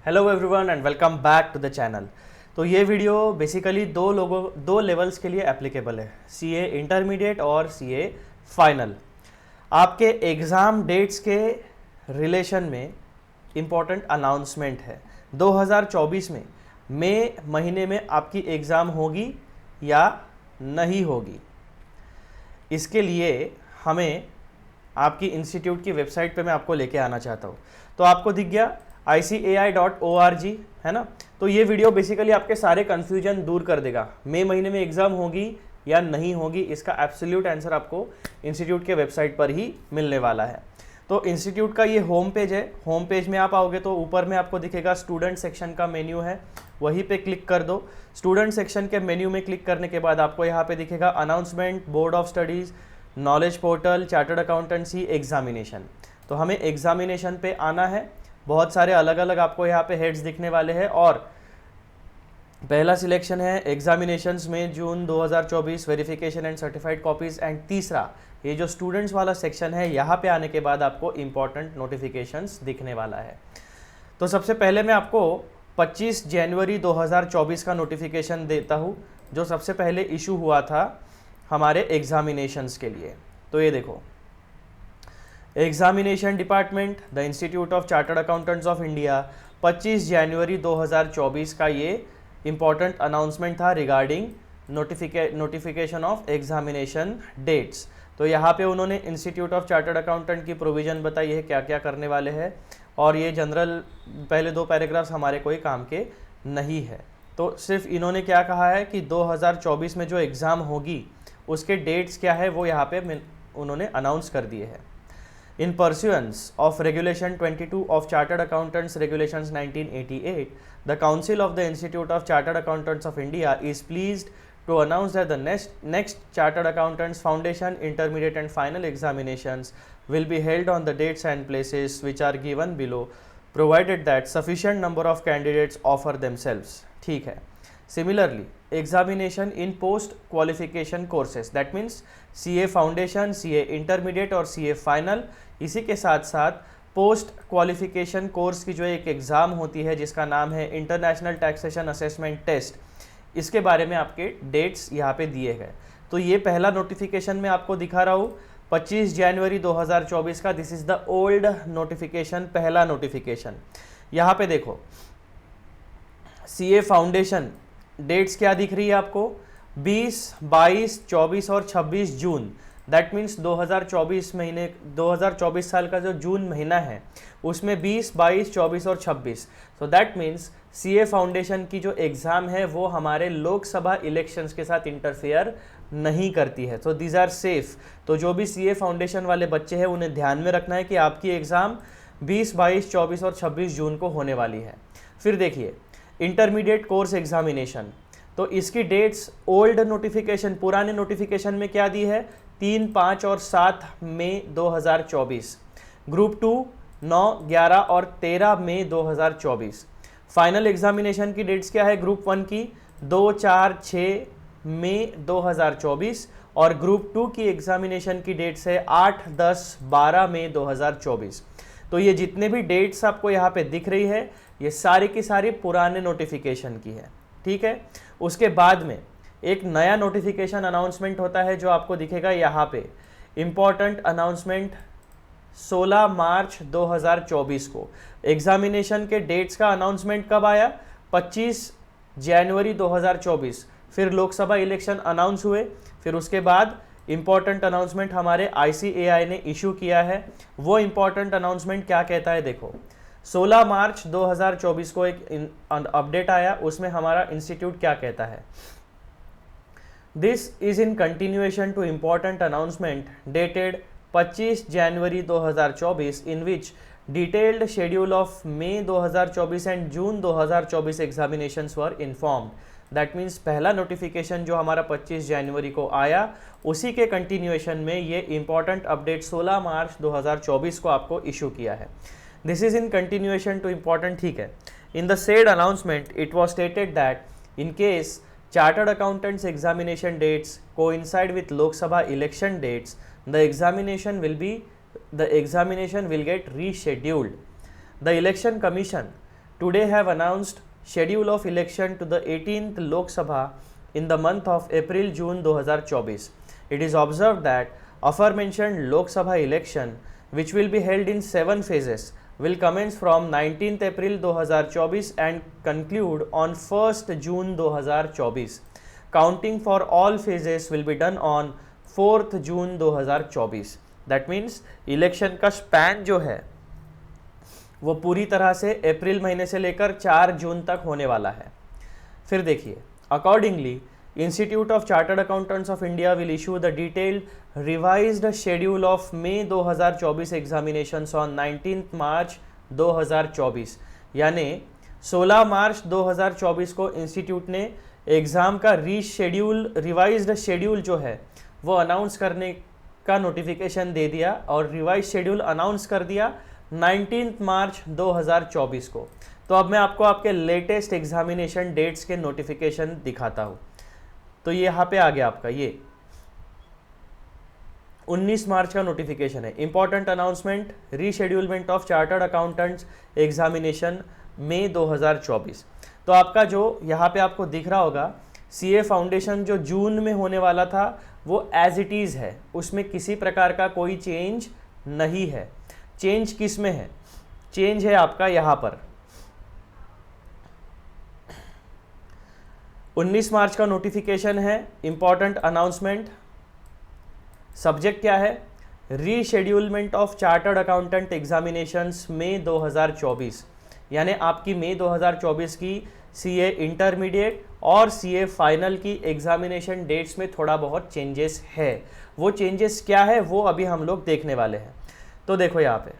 Hello everyone and welcome back to the channel. तो ये video basically दो levels के लिए एप्लीकेबल है, सीए इंटरमीडिएट और सीए फाइनल। आपके एग्ज़ाम डेट्स के रिलेशन में इम्पॉर्टेंट अनाउंसमेंट है। 2024 में मई महीने में आपकी एग्ज़ाम होगी या नहीं होगी, इसके लिए हमें आपकी इंस्टीट्यूट की वेबसाइट पे मैं आपको लेके आना चाहता हूँ। तो आपको दिख गया ICAI.org, है ना। तो ये वीडियो बेसिकली आपके सारे कन्फ्यूजन दूर कर देगा। मई महीने में एग्ज़ाम होगी या नहीं होगी, इसका एब्सोल्यूट आंसर आपको इंस्टीट्यूट के वेबसाइट पर ही मिलने वाला है। तो इंस्टीट्यूट का ये होम पेज है। होम पेज में आप आओगे तो ऊपर में आपको दिखेगा स्टूडेंट सेक्शन का मेन्यू है, वहीं पे क्लिक कर दो। स्टूडेंट सेक्शन के मेन्यू में क्लिक करने के बाद आपको यहाँ पे दिखेगा announcement, board of studies, knowledge portal, chartered accountancy, examination. तो हमें एग्जामिनेशन पे आना है। बहुत सारे अलग अलग आपको यहाँ पे हेड्स दिखने वाले हैं और पहला सिलेक्शन है एग्जामिनेशंस में जून 2024, verification and certified copies, and तीसरा ये जो स्टूडेंट्स वाला सेक्शन है, यहाँ पे आने के बाद आपको इंपॉर्टेंट नोटिफिकेशंस दिखने वाला है। तो सबसे पहले मैं आपको 25 जनवरी 2024 का नोटिफिकेशन देता हूँ, जो सबसे पहले इशू हुआ था हमारे एग्जामिनेशंस के लिए। तो ये देखो, examination department, the institute of chartered accountants of India, 25 जनवरी 2024 का ये इम्पॉर्टेंट अनाउंसमेंट था regarding notification of examination dates. तो यहाँ पे उन्होंने इंस्टीट्यूट ऑफ चार्टर्ड अकाउंटेंट की प्रोविज़न बताई है क्या क्या करने वाले हैं, और ये जनरल पहले दो पैराग्राफ्स हमारे कोई काम के नहीं है। तो सिर्फ इन्होंने क्या कहा है कि 2024 में जो एग्ज़ाम होगी उसके डेट्स क्या है वो यहाँ पे उन्होंने अनाउंस कर दिए हैं। In pursuance of Regulation 22 of Chartered Accountants Regulations 1988, the Council of the Institute of Chartered Accountants of India is pleased to announce that the next Chartered Accountants Foundation Intermediate and Final examinations will be held on the dates and places which are given below, provided that sufficient number of candidates offer themselves. ठीक है। Similarly, examination in post qualification courses, that means CA Foundation, CA Intermediate और CA Final, इसी के साथ साथ post qualification course की जो एक एग्ज़ाम होती है जिसका नाम है इंटरनेशनल टैक्सेशन असेसमेंट टेस्ट, इसके बारे में आपके डेट्स यहाँ पे दिए गए। तो ये पहला नोटिफिकेशन मैं आपको दिखा रहा हूँ 25 जनवरी 2024 का। This is the old notification, पहला नोटिफिकेशन। यहाँ पे देखो CA फाउंडेशन डेट्स क्या दिख रही है आपको, 20, 22, 24 और 26 जून। दैट मीन्स 2024 साल का जो जून महीना है उसमें 20, 22, 24 और 26। So that means CA foundation की जो एग्ज़ाम है वो हमारे लोकसभा इलेक्शंस के साथ इंटरफेयर नहीं करती है। तो दीज आर सेफ। तो जो भी CA फाउंडेशन वाले बच्चे हैं उन्हें ध्यान में रखना है कि आपकी एग्ज़ाम 20, 22, 24 और 26 जून को होने वाली है। फिर देखिए इंटरमीडिएट कोर्स एग्जामिनेशन, तो इसकी डेट्स ओल्ड नोटिफिकेशन, पुराने नोटिफिकेशन में क्या दी है, 3, 5 और 7 मई 2024। ग्रुप 2 9, 11 और 13 मई 2024। फाइनल एग्जामिनेशन की डेट्स क्या है ग्रुप 1 की, 2, 4, 6 मई 2024, और ग्रुप 2 की एग्जामिनेशन की डेट्स है 8, 10, 12 मई 2024। तो ये जितने भी डेट्स आपको यहाँ पे दिख रही है ये सारी की सारी पुराने नोटिफिकेशन की है, ठीक है। उसके बाद में एक नया नोटिफिकेशन अनाउंसमेंट होता है जो आपको दिखेगा यहाँ पे, इम्पॉर्टेंट अनाउंसमेंट 16 मार्च 2024 को। एग्जामिनेशन के डेट्स का अनाउंसमेंट कब आया, 25 जनवरी 2024। फिर लोकसभा इलेक्शन अनाउंस हुए, फिर उसके बाद इम्पॉर्टेंट अनाउंसमेंट हमारे ICAI ने इशू किया है। वो इम्पॉर्टेंट अनाउंसमेंट क्या कहता है देखो, 16 मार्च 2024 को एक अपडेट आया, उसमें हमारा इंस्टीट्यूट क्या कहता है, this is in continuation to important announcement dated 25 January 2024 in which detailed schedule of May 2024 and June 2024 examinations were informed. That means पहला नोटिफिकेशन जो हमारा 25 जनवरी को आया उसी के कंटिन्यूएशन में ये इंपॉर्टेंट अपडेट 16 मार्च 2024 को आपको इशू किया है। This is in continuation to important, ठीक है। In the said announcement it was stated that in case chartered accountants examination dates coincide with Lok Sabha election dates, the examination will get rescheduled. The Election Commission today have announced schedule of election to the 18th Lok Sabha in the month of April-June 2024. It is observed that aforementioned Lok Sabha election, which will be held in 7 phases, will commence from 19th April 2024 and conclude on 1st June 2024. Counting for all phases will be done on 4th June 2024. That means election का span जो है वो पूरी तरह से अप्रैल महीने से लेकर 4 जून तक होने वाला है। फिर देखिए, accordingly institute of chartered accountants of India will issue the detailed revised schedule of May 2024 examinations on 19 March 2024। यानी 16 मार्च 2024 को इंस्टीट्यूट ने एग्ज़ाम का रिवाइज्ड शेड्यूल जो है वो अनाउंस करने का नोटिफिकेशन दे दिया और रिवाइज शेड्यूल अनाउंस कर दिया 19 मार्च 2024 को। तो अब मैं आपको आपके लेटेस्ट एग्जामिनेशन डेट्स के नोटिफिकेशन दिखाता हूँ। तो ये यहाँ पे आ गया आपका, ये 19 मार्च का नोटिफिकेशन है। Important announcement, reschedulement of chartered accountants examination May 2024। तो आपका जो यहाँ पे आपको दिख रहा होगा, सीए फाउंडेशन जो जून में होने वाला था वो एज इट इज़ है, उसमें किसी प्रकार का कोई चेंज नहीं है। चेंज किस में है? चेंज है आपका यहाँ पर 19 मार्च का नोटिफिकेशन है। इंपॉर्टेंट अनाउंसमेंट, सब्जेक्ट क्या है? रीशेड्यूलमेंट of chartered accountant examinations May 2024। यानी आपकी मई 2024 की सीए इंटरमीडिएट और सीए फाइनल की एग्जामिनेशन डेट्स में थोड़ा बहुत चेंजेस है। वो चेंजेस क्या है वो अभी हम लोग देखने वाले हैं। तो देखो यहाँ पे,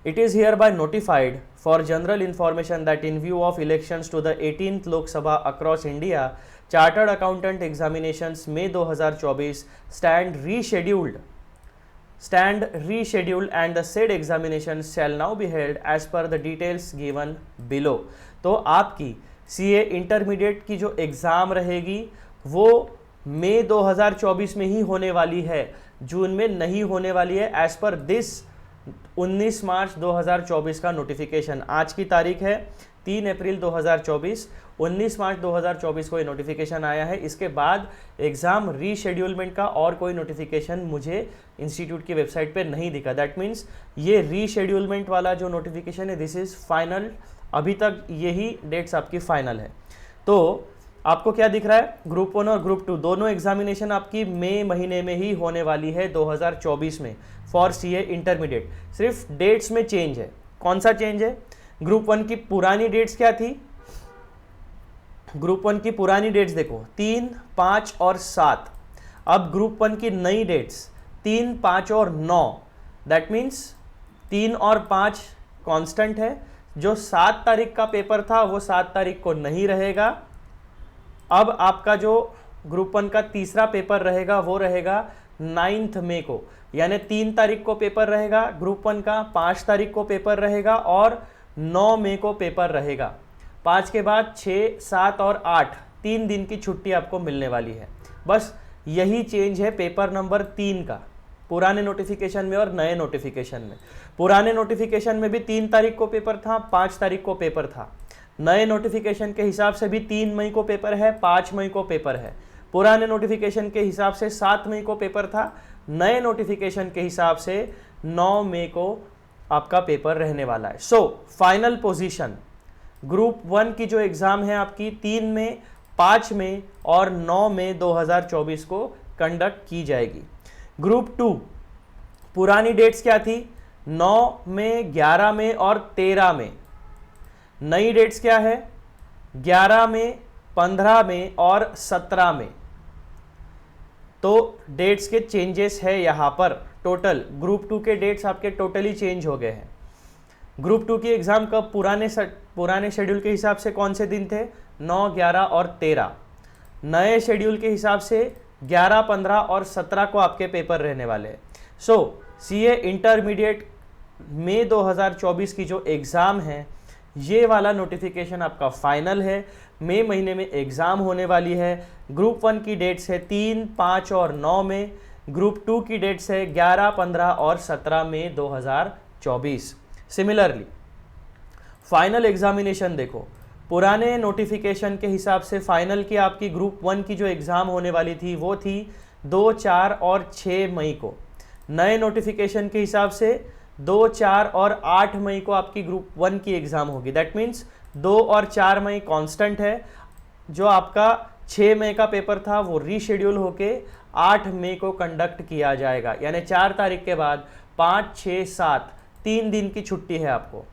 it is hereby notified for general information that in view of elections to the 18th Lok Sabha across India, chartered accountant examinations May 2024 stand rescheduled and the said examinations shall now be held as per the details given below। तो आपकी CA intermediate की जो exam रहेगी वो मई 2024 में ही होने वाली है, जून में नहीं होने वाली है। एज पर दिस 19 मार्च 2024 का नोटिफिकेशन, आज की तारीख है 3 अप्रैल 2024, 19 मार्च 2024 को ये नोटिफिकेशन आया है। इसके बाद एग्ज़ाम रीशेड्यूलमेंट का और कोई नोटिफिकेशन मुझे इंस्टीट्यूट की वेबसाइट पे नहीं दिखा। दैट मीन्स ये रीशेड्यूलमेंट वाला जो नोटिफिकेशन है दिस इज़ फाइनल, अभी तक यही डेट्स आपकी फाइनल है। तो आपको क्या दिख रहा है? ग्रुप 1 और ग्रुप 2 दोनों एग्जामिनेशन आपकी मई महीने में ही होने वाली है 2024 में फॉर सीए इंटरमीडिएट। सिर्फ डेट्स में चेंज है। कौन सा चेंज है? ग्रुप 1 की पुरानी डेट्स क्या थी? ग्रुप 1 की पुरानी डेट्स देखो 3, 5 और 7। अब ग्रुप 1 की नई डेट्स 3, 5 और 9। दैट मीन्स 3 और 5 कांस्टेंट है। जो 7 तारीख का पेपर था वो 7 तारीख को नहीं रहेगा। अब आपका जो ग्रुप 1 का तीसरा पेपर रहेगा वो रहेगा 9 मई को, यानी 3 तारीख को पेपर रहेगा ग्रुप 1 का, 5 तारीख को पेपर रहेगा और 9 मई को पेपर रहेगा। 5 के बाद 6, 7 और 8 3 दिन की छुट्टी आपको मिलने वाली है। बस यही चेंज है पेपर नंबर 3 का, पुराने नोटिफिकेशन में और नए नोटिफिकेशन में। पुराने नोटिफिकेशन में भी 3 तारीख को पेपर था, 5 तारीख को पेपर था। नए नोटिफिकेशन के हिसाब से भी 3 मई को पेपर है, 5 मई को पेपर है। पुराने नोटिफिकेशन के हिसाब से 7 मई को पेपर था। नए नोटिफिकेशन के हिसाब से 9 मई को आपका पेपर रहने वाला है। सो फाइनल पोजीशन ग्रुप 1 की जो एग्ज़ाम है आपकी 3 मई, 5 मई और 9 मई 2024 को कंडक्ट की जाएगी। ग्रुप 2 पुरानी डेट्स क्या थी? 9 मई, 11 मई और 13 मई। नई डेट्स क्या है? 11 मई, 15 मई और 17 मई। तो डेट्स के चेंजेस है यहाँ पर। टोटल ग्रुप 2 के डेट्स आपके टोटली चेंज हो गए हैं। ग्रुप 2 की एग्ज़ाम कब? पुराने शेड्यूल के हिसाब से कौन से दिन थे? 9, 11 और 13। नए शेड्यूल के हिसाब से 11, 15 और 17 को आपके पेपर रहने वाले हैं। सो सीए इंटरमीडिएट मई 2024 की जो एग्ज़ाम है ये वाला नोटिफिकेशन आपका फाइनल है। मई महीने में एग्ज़ाम होने वाली है। ग्रुप 1 की डेट्स है 3, 5 और 9 मई। ग्रुप 2 की डेट्स है 11, 15 और 17 मई 2024। सिमिलरली फाइनल एग्जामिनेशन देखो, पुराने नोटिफिकेशन के हिसाब से फाइनल की आपकी ग्रुप 1 की जो एग्ज़ाम होने वाली थी वो थी 2, 4 और 6 मई को। नए नोटिफिकेशन के हिसाब से 2, 4 और 8 मई को आपकी ग्रुप 1 की एग्ज़ाम होगी। दैट मीन्स 2 और 4 मई कांस्टेंट है। जो आपका 6 मई का पेपर था वो रीशेड्यूल होके 8 मई को कंडक्ट किया जाएगा, यानी 4 तारीख के बाद 5, 6, 7 3 दिन की छुट्टी है आपको।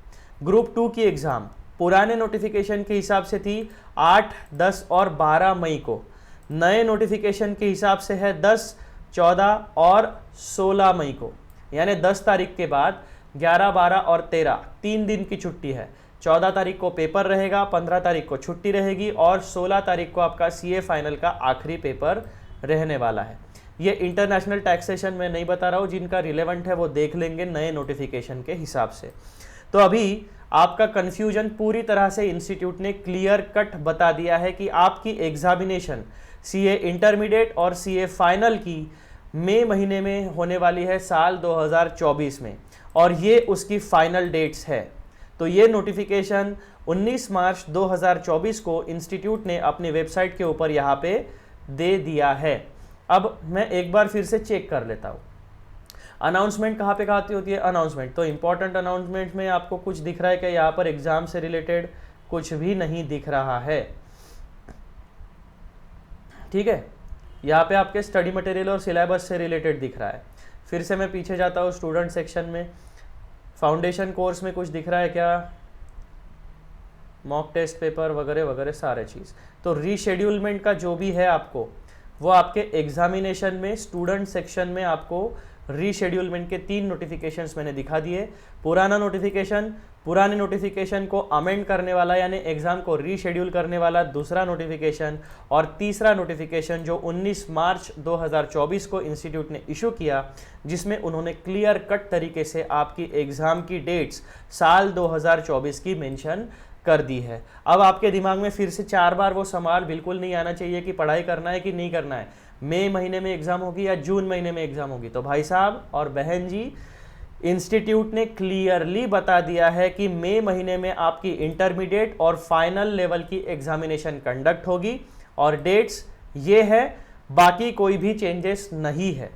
ग्रुप 2 की एग्ज़ाम पुराने नोटिफिकेशन के हिसाब से थी 8, 10 और 12 मई को। नए नोटिफिकेशन के हिसाब से है 10, 14 और 16 मई को, यानी 10 तारीख के बाद 11, 12 और 13 3 दिन की छुट्टी है। 14 तारीख को पेपर रहेगा, 15 तारीख को छुट्टी रहेगी और 16 तारीख को आपका सीए फाइनल का आखिरी पेपर रहने वाला है। ये इंटरनेशनल टैक्सेशन मैं नहीं बता रहा हूँ, जिनका रिलेवेंट है वो देख लेंगे नए नोटिफिकेशन के हिसाब से। तो अभी आपका कन्फ्यूजन पूरी तरह से इंस्टीट्यूट ने क्लियर कट बता दिया है कि आपकी एग्जामिनेशन सीए इंटरमीडिएट और सीए फाइनल की मई महीने में होने वाली है साल 2024 में, और ये उसकी फाइनल डेट्स है। तो ये नोटिफिकेशन 19 मार्च 2024 को इंस्टीट्यूट ने अपनी वेबसाइट के ऊपर यहाँ पे दे दिया है। अब मैं एक बार फिर से चेक कर लेता हूँ अनाउंसमेंट कहाँ पे कहाँ होती है। अनाउंसमेंट तो इंपॉर्टेंट अनाउंसमेंट में आपको कुछ दिख रहा है कि यहाँ पर एग्जाम से रिलेटेड कुछ भी नहीं दिख रहा है, ठीक है। यहाँ पे आपके स्टडी मटेरियल और सिलेबस से रिलेटेड दिख रहा है। फिर से मैं पीछे जाता हूँ स्टूडेंट सेक्शन में, फाउंडेशन कोर्स में कुछ दिख रहा है क्या, मॉक टेस्ट पेपर वगैरह वगैरह सारे चीज़। तो रीशेड्यूलमेंट का जो भी है आपको वो आपके एग्जामिनेशन में स्टूडेंट सेक्शन में आपको रीशेड्यूलमेंट के 3 नोटिफिकेशंस मैंने दिखा दिए। पुराना नोटिफिकेशन, पुराने नोटिफिकेशन को अमेंड करने वाला यानी एग्जाम को रीशेड्यूल करने वाला दूसरा नोटिफिकेशन, और तीसरा नोटिफिकेशन जो 19 मार्च 2024 को इंस्टीट्यूट ने इशू किया, जिसमें उन्होंने क्लियर कट तरीके से आपकी एग्जाम की डेट्स साल 2024 की मेंशन कर दी है। अब आपके दिमाग में फिर से 4 बार वो सवाल बिल्कुल नहीं आना चाहिए कि पढ़ाई करना है कि नहीं करना है, मई महीने में एग्जाम होगी या जून महीने में एग्जाम होगी। तो भाई साहब और बहन जी, इंस्टीट्यूट ने क्लियरली बता दिया है कि मई महीने में आपकी इंटरमीडिएट और फाइनल लेवल की एग्जामिनेशन कंडक्ट होगी, और डेट्स ये है, बाकी कोई भी चेंजेस नहीं है।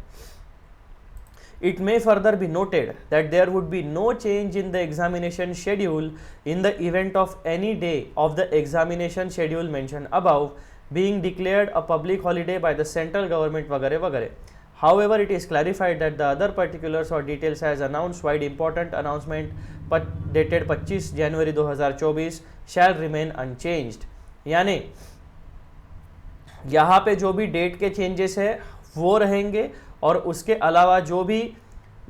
It may further be noted that there would be no change in the examination schedule in the event of any day of the examination schedule mentioned above being declared a public holiday by the central government वगैरह वगैरह। However, it is clarified that the other particulars or details as announced by important announcement dated 25 January 2024 shall remain unchanged। यानी यहाँ पे जो भी date के changes है वो रहेंगे, और उसके अलावा जो भी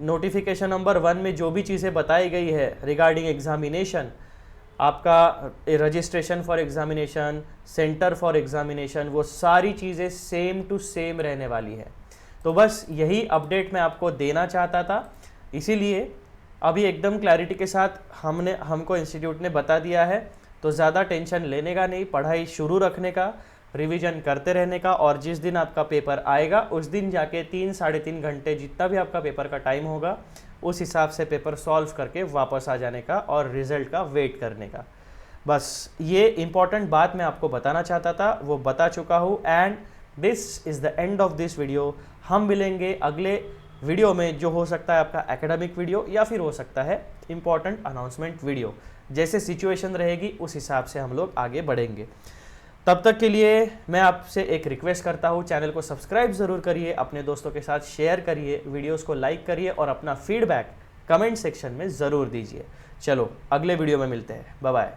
नोटिफिकेशन नंबर 1 में जो भी चीज़ें बताई गई है रिगार्डिंग एग्जामिनेशन, आपका registration for examination, centre for examination, वो सारी चीज़ें सेम टू सेम रहने वाली है। तो बस यही अपडेट मैं आपको देना चाहता था, इसीलिए अभी एकदम क्लैरिटी के साथ हमको इंस्टीट्यूट ने बता दिया है। तो ज़्यादा टेंशन लेने का नहीं, पढ़ाई शुरू रखने का, रिवीजन करते रहने का, और जिस दिन आपका पेपर आएगा उस दिन जाके 3 साढ़े 3 घंटे जितना भी आपका पेपर का टाइम होगा उस हिसाब से पेपर सॉल्व करके वापस आ जाने का और रिजल्ट का वेट करने का। बस ये इंपॉर्टेंट बात मैं आपको बताना चाहता था, वो बता चुका हूँ। And this is the end of this video. हम मिलेंगे अगले वीडियो में, जो हो सकता है आपका एकेडमिक वीडियो या फिर हो सकता है इंपॉर्टेंट अनाउंसमेंट वीडियो। जैसे सिचुएशन रहेगी उस हिसाब से हम लोग आगे बढ़ेंगे। तब तक के लिए मैं आपसे एक रिक्वेस्ट करता हूँ, चैनल को सब्सक्राइब ज़रूर करिए, अपने दोस्तों के साथ शेयर करिए, वीडियोस को लाइक करिए और अपना फीडबैक कमेंट सेक्शन में ज़रूर दीजिए। चलो अगले वीडियो में मिलते हैं, बाय बाय।